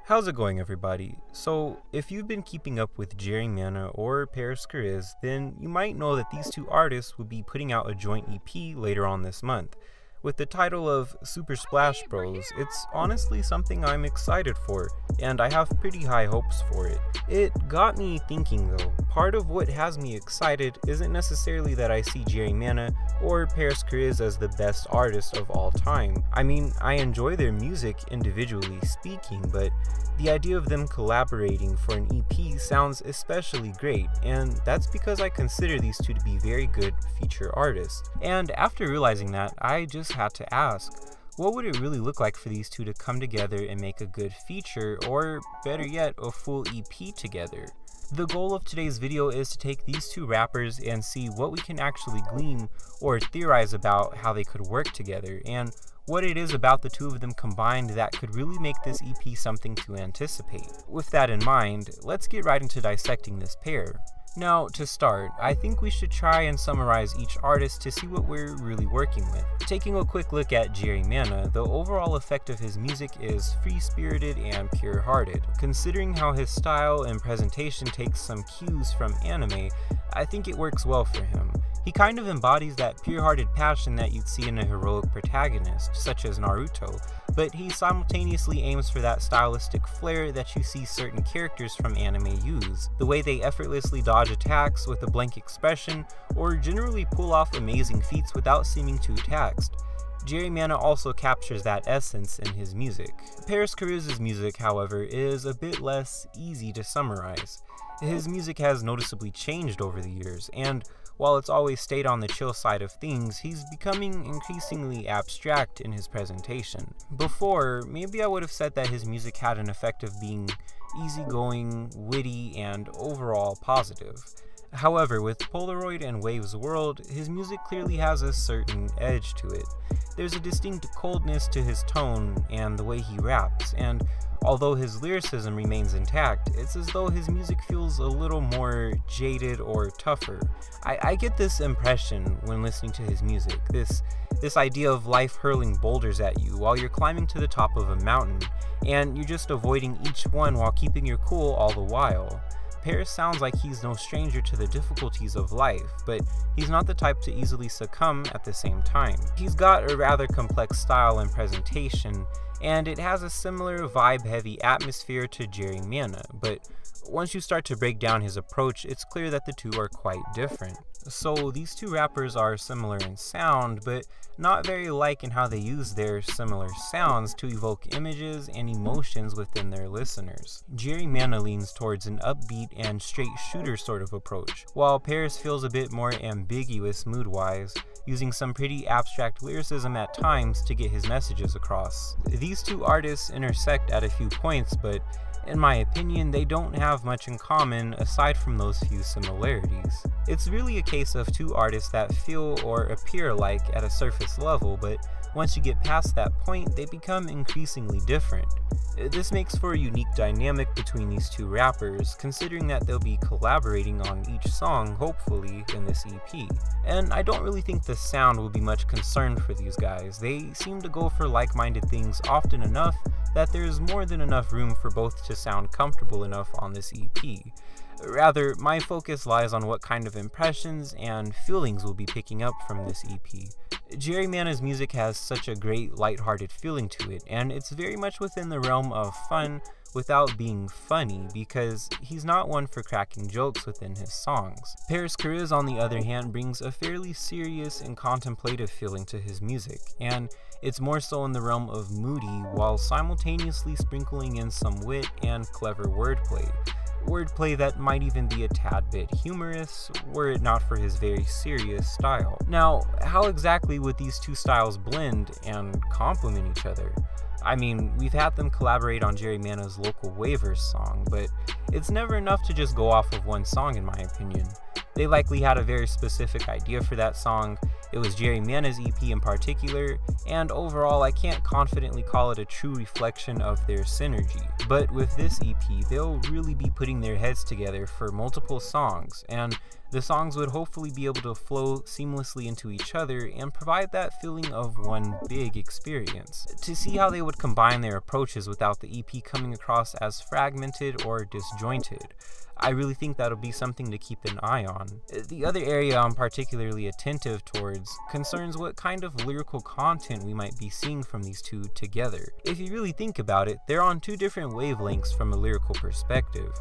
How's it going, everybody? So, if you've been keeping up with Jerry Mana or Paris Chariz, then you might know that these two artists will be putting out a joint EP later on this month. With the title of Super Splash Bros, it's honestly something I'm excited for, and I have pretty high hopes for it. It got me thinking though, part of what has me excited isn't necessarily that I see Jerry Mana or Paris Chariz as the best artist of all time. I mean, I enjoy their music individually speaking, but the idea of them collaborating for an EP sounds especially great, and that's because I consider these two to be very good feature artists. And after realizing that, I just had to ask, what would it really look like for these two to come together and make a good feature, or better yet, a full EP together? The goal of today's video is to take these two rappers and see what we can actually glean or theorize about how they could work together, and what it is about the two of them combined that could really make this EP something to anticipate. With that in mind, let's get right into dissecting this pair. Now, to start, I think we should try and summarize each artist to see what we're really working with. Taking a quick look at Jerry Mana, the overall effect of his music is free-spirited and pure-hearted. Considering how his style and presentation takes some cues from anime, I think it works well for him. He kind of embodies that pure-hearted passion that you'd see in a heroic protagonist, such as Naruto, but he simultaneously aims for that stylistic flair that you see certain characters from anime use. The way they effortlessly dodge attacks with a blank expression, or generally pull off amazing feats without seeming too taxed. Jerry Mana also captures that essence in his music. Paris Chariz's music, however, is a bit less easy to summarize. His music has noticeably changed over the years, and while it's always stayed on the chill side of things, he's becoming increasingly abstract in his presentation. Before, maybe I would have said that his music had an effect of being easygoing, witty, and overall positive. However, with Polaroid and Waves World, his music clearly has a certain edge to it. There's a distinct coldness to his tone and the way he raps, and although his lyricism remains intact, it's as though his music feels a little more jaded or tougher. I get this impression when listening to his music, this idea of life hurling boulders at you while you're climbing to the top of a mountain, and you're just avoiding each one while keeping your cool all the while. Paris sounds like he's no stranger to the difficulties of life, but he's not the type to easily succumb at the same time. He's got a rather complex style and presentation, and it has a similar vibe-heavy atmosphere to Jerry Mana, but once you start to break down his approach, it's clear that the two are quite different. So these two rappers are similar in sound, but not very alike in how they use their similar sounds to evoke images and emotions within their listeners. Jerry Mana leans towards an upbeat and straight shooter sort of approach, while Paris feels a bit more ambiguous mood-wise, using some pretty abstract lyricism at times to get his messages across. These two artists intersect at a few points, but in my opinion, they don't have much in common aside from those few similarities. It's really a case of two artists that feel or appear alike at a surface level, but once you get past that point, they become increasingly different. This makes for a unique dynamic between these two rappers, considering that they'll be collaborating on each song, hopefully, in this EP. And I don't really think the sound will be much concern for these guys. They seem to go for like-minded things often enough that there's more than enough room for both to sound comfortable enough on this EP. Rather, my focus lies on what kind of impressions and feelings we'll be picking up from this EP. Jerry Mana's music has such a great lighthearted feeling to it, and it's very much within the realm of fun without being funny, because he's not one for cracking jokes within his songs. Paris Chariz, on the other hand, brings a fairly serious and contemplative feeling to his music, and it's more so in the realm of moody while simultaneously sprinkling in some wit and clever wordplay. Wordplay that might even be a tad bit humorous, were it not for his very serious style. Now, how exactly would these two styles blend and complement each other? I mean, we've had them collaborate on Jerry Mana's Local Waivers song, but it's never enough to just go off of one song in my opinion. They likely had a very specific idea for that song, It was Jerry Mana's EP in particular, and overall I can't confidently call it a true reflection of their synergy. But with this EP, they'll really be putting their heads together for multiple songs, and the songs would hopefully be able to flow seamlessly into each other and provide that feeling of one big experience. To see how they would combine their approaches without the EP coming across as fragmented or disjointed, I really think that'll be something to keep an eye on. The other area I'm particularly attentive towards concerns what kind of lyrical content we might be seeing from these two together. If you really think about it, they're on two different wavelengths from a lyrical perspective.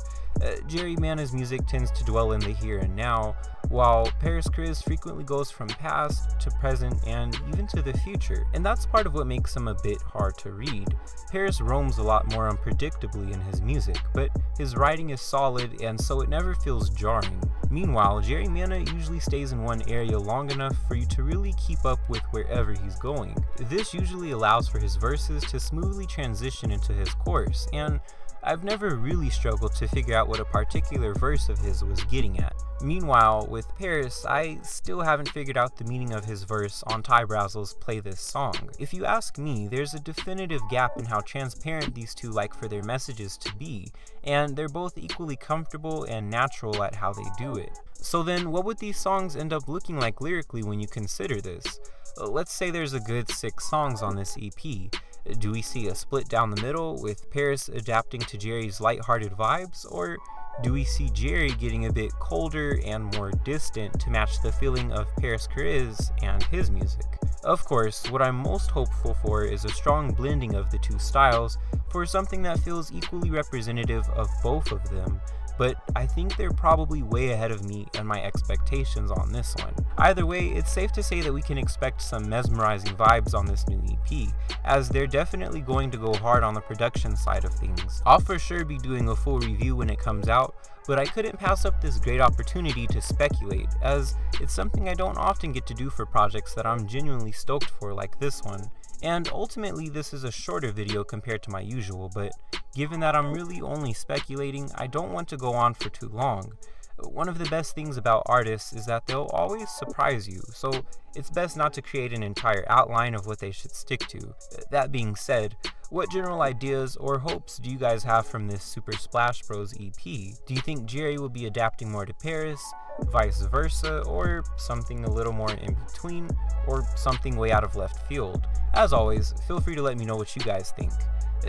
Jerry Mana's music tends to dwell in the here and now, while Parris Chariz frequently goes from past to present and even to the future, and that's part of what makes him a bit hard to read. Parris roams a lot more unpredictably in his music, but his writing is solid and so it never feels jarring. Meanwhile, Jerry Mana usually stays in one area long enough for you to really keep up with wherever he's going. This usually allows for his verses to smoothly transition into his chorus, and I've never really struggled to figure out what a particular verse of his was getting at. Meanwhile, with Parris, I still haven't figured out the meaning of his verse on Ty Brazzle's Play This Song. If you ask me, there's a definitive gap in how transparent these two like for their messages to be, and they're both equally comfortable and natural at how they do it. So then, what would these songs end up looking like lyrically when you consider this? Let's say there's a good 6 songs on this EP. Do we see a split down the middle, with Parris adapting to Jerry's lighthearted vibes, or do we see Jerry getting a bit colder and more distant to match the feeling of Parris Chariz and his music? Of course, what I'm most hopeful for is a strong blending of the two styles for something that feels equally representative of both of them, but I think they're probably way ahead of me and my expectations on this one. Either way, it's safe to say that we can expect some mesmerizing vibes on this new EP, as they're definitely going to go hard on the production side of things. I'll for sure be doing a full review when it comes out, but I couldn't pass up this great opportunity to speculate, as it's something I don't often get to do for projects that I'm genuinely stoked for like this one. And ultimately this is a shorter video compared to my usual, but given that I'm really only speculating, I don't want to go on for too long. One of the best things about artists is that they'll always surprise you, so it's best not to create an entire outline of what they should stick to. That being said, what general ideas or hopes do you guys have from this Super Splash Bros EP? Do you think Jerry will be adapting more to Parris, vice versa, or something a little more in between, or something way out of left field? As always, feel free to let me know what you guys think.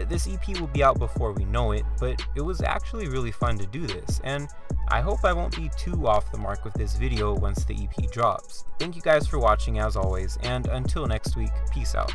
This EP will be out before we know it, but it was actually really fun to do this, and I hope I won't be too off the mark with this video once the EP drops. Thank you guys for watching as always, and until next week, peace out.